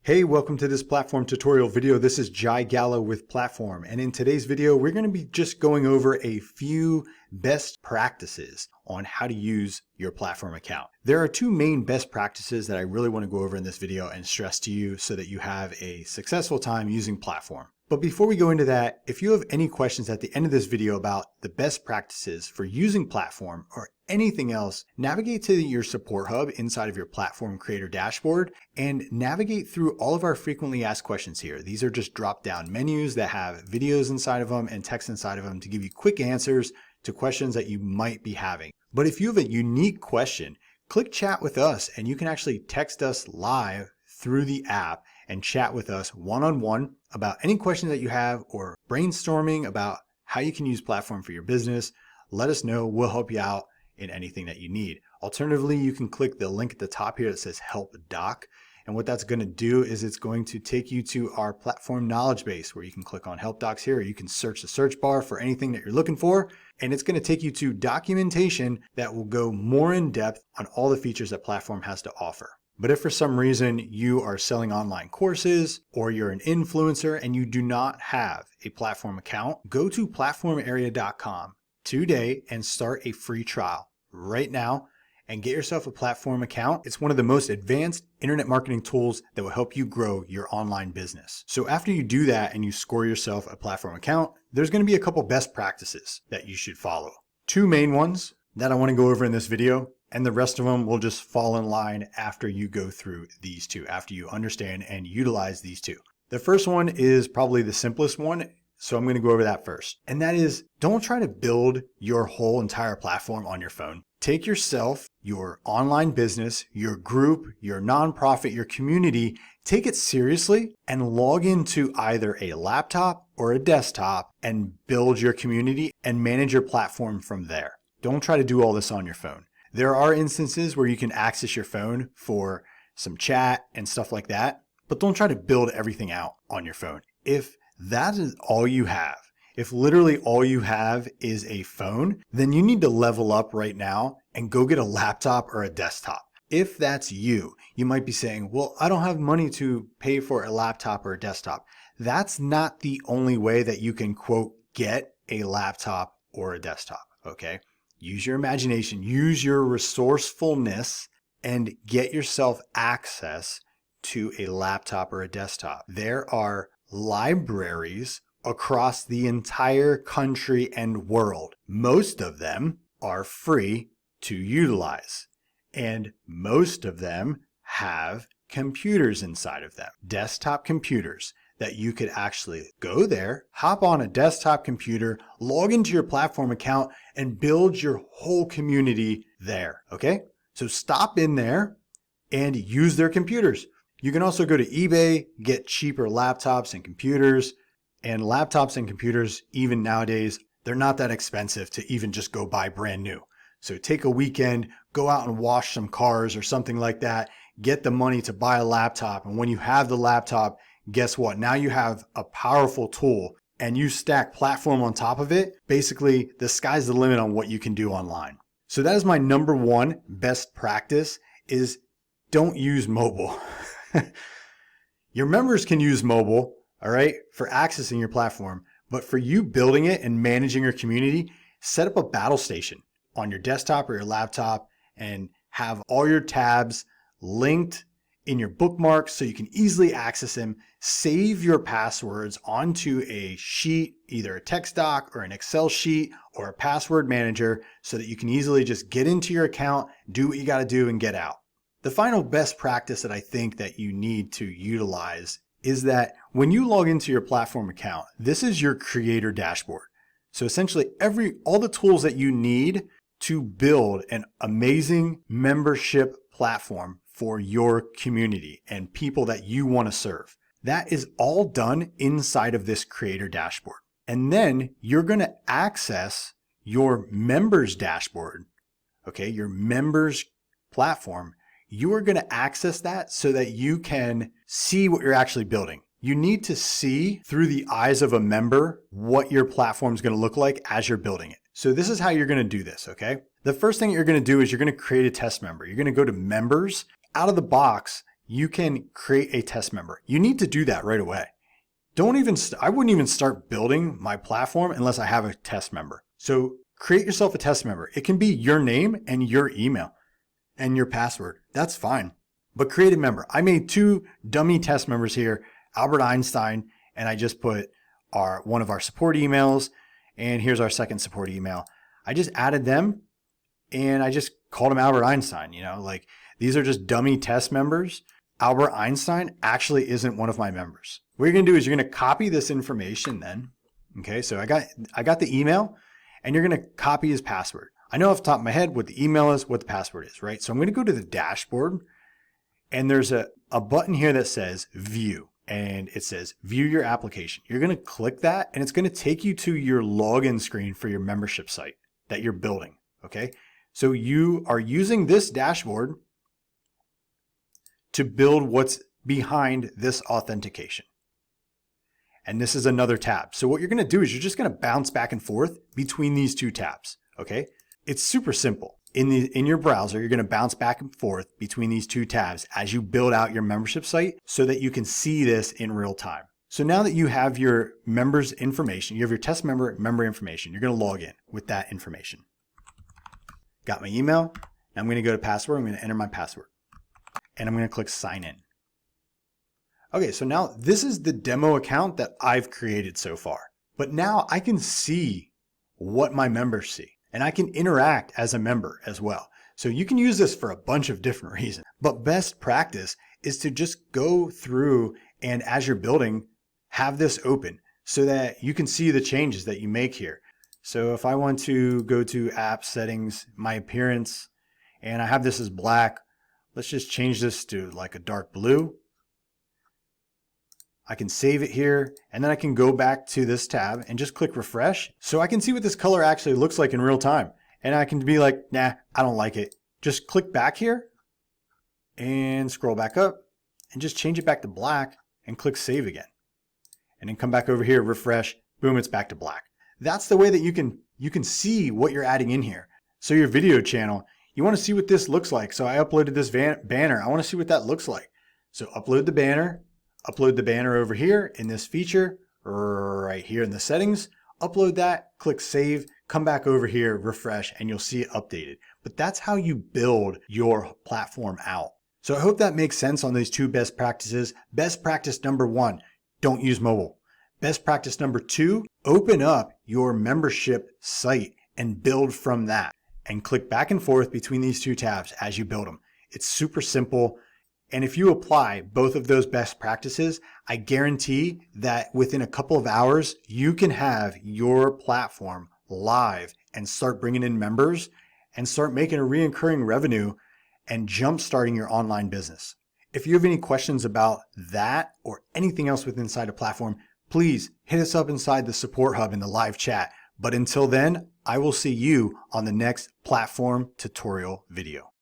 Hey, welcome to this platform tutorial video. This is Jai Gallo with Platform. And in today's video, we're going to be just going over a few best practices on how to use your platform account. There are two main best practices that I really want to go over in this video and stress to you so that you have a successful time using Platform. But before we go into that, if you have any questions at the end of this video about the best practices for using Platform or anything else, navigate to your support hub inside of your Platform Creator dashboard and navigate through all of our frequently asked questions here. These are just drop-down menus that have videos inside of them and text inside of them to give you quick answers to questions that you might be having. But if you have a unique question, click chat with us and you can actually text us live through the app and chat with us one-on-one about any questions that you have or brainstorming about how you can use Platform for your business. Let us know. We'll help you out in anything that you need. Alternatively, you can click the link at the top here that says Help Doc. And what that's going to do is it's going to take you to our Platform knowledge base where you can click on Help Docs here. You can search the search bar for anything that you're looking for. And it's going to take you to documentation that will go more in depth on all the features that Platform has to offer. But if for some reason you are selling online courses or you're an influencer and you do not have a Platform account, go to platformarea.com today and start a free trial right now and get yourself a Platform account. It's one of the most advanced internet marketing tools that will help you grow your online business. So after you do that and you score yourself a Platform account, there's going to be a couple best practices that you should follow. Two main ones that I want to go over in this video, and the rest of them will just fall in line after you go through these two, after you understand and utilize these two. The first one is probably the simplest one, so I'm going to go over that first. And that is, don't try to build your whole entire platform on your phone. Take yourself, your online business, your group, your nonprofit, your community, take it seriously and log into either a laptop or a desktop and build your community and manage your platform from there. Don't try to do all this on your phone. There are instances where you can access your phone for some chat and stuff like that, but don't try to build everything out on your phone. If that is all you have, if literally all you have is a phone, then you need to level up right now and go get a laptop or a desktop. If that's you, you might be saying, well, I don't have money to pay for a laptop or a desktop. That's not the only way that you can, quote, get a laptop or a desktop, okay? Use your imagination, use your resourcefulness, and get yourself access to a laptop or a desktop. There are libraries across the entire country and world. Most of them are free to utilize, and most of them have computers inside of them, desktop computers that you could actually go there, hop on a desktop computer, log into your Platform account, and build your whole community there, okay? So stop in there and use their computers. You can also go to eBay, get cheaper laptops and computers. And laptops and computers, even nowadays, they're not that expensive to even just go buy brand new. So take a weekend, go out and wash some cars or something like that, get the money to buy a laptop. And when you have the laptop, guess what? Now you have a powerful tool and you stack Platform on top of it. Basically, the sky's the limit on what you can do online. So that is my number one best practice is don't use mobile. Your members can use mobile, all right, for accessing your platform. But for you building it and managing your community, set up a battle station on your desktop or your laptop and have all your tabs linked in your bookmarks so you can easily access them. Save your passwords onto a sheet, either a text doc or an Excel sheet or a password manager so that you can easily just get into your account, do what you got to do and get out. The final best practice that I think that you need to utilize is that when you log into your Platform account, this is your creator dashboard. So essentially all the tools that you need to build an amazing membership platform for your community and people that you want to serve. That is all done inside of this creator dashboard. And then you're going to access your members dashboard, okay, your members platform. You are going to access that so that you can see what you're actually building. You need to see through the eyes of a member what your platform is going to look like as you're building it. So this is how you're going to do this, okay? The first thing you're going to do is you're going to create a test member. You're going to go to members. Out of the box, you can create a test member. You need to do that right away. I wouldn't even start building my platform unless I have a test member. So create yourself a test member. It can be your name and your email and your password. That's fine. But create a member. I made 2 dummy test members here, Albert Einstein, and I just put one of our support emails, and here's our second support email. I just added them and I just called them Albert Einstein. Like, these are just dummy test members. Albert Einstein actually isn't one of my members. What you're going to do is you're going to copy this information then. Okay, so I got the email, and you're going to copy his password. I know off the top of my head what the email is, what the password is, right? So I'm going to go to the dashboard, and there's a button here that says view, and it says view your application. You're going to click that, and it's going to take you to your login screen for your membership site that you're building. Okay, so you are using this dashboard to build what's behind this authentication. And this is another tab. So what you're going to do is you're just going to bounce back and forth between these 2 tabs. Okay, it's super simple. In your browser, you're going to bounce back and forth between these 2 tabs as you build out your membership site so that you can see this in real time. So now that you have your members information, you have your test member information, you're going to log in with that information. Got my email. Now I'm going to go to password. I'm going to enter my password, and I'm going to click sign in. Okay, so now this is the demo account that I've created so far. But now I can see what my members see, and I can interact as a member as well. So you can use this for a bunch of different reasons. But best practice is to just go through and as you're building, have this open so that you can see the changes that you make here. So if I want to go to app settings, my appearance, and I have this as black, let's just change this to like a dark blue. I can save it here, and then I can go back to this tab and just click refresh so I can see what this color actually looks like in real time. And I can be like, nah, I don't like it. Just click back here and scroll back up and just change it back to black and click save again. And then come back over here, refresh, boom, it's back to black. That's the way that you can see what you're adding in here. So your video channel, you want to see what this looks like. So I uploaded this banner. I want to see what that looks like. So upload the banner over here in this feature right here in the settings, upload that, click save, come back over here, refresh, and you'll see it updated. But that's how you build your platform out. So I hope that makes sense on these 2 best practices. Best practice number 1, don't use mobile. Best practice number 2, open up your membership site and build from that, and click back and forth between these 2 tabs as you build them. It's super simple. And if you apply both of those best practices, I guarantee that within a couple of hours, you can have your platform live and start bringing in members and start making a recurring revenue and jump starting your online business. If you have any questions about that or anything else within inside a platform, please hit us up inside the support hub in the live chat. But until then, I will see you on the next platform tutorial video.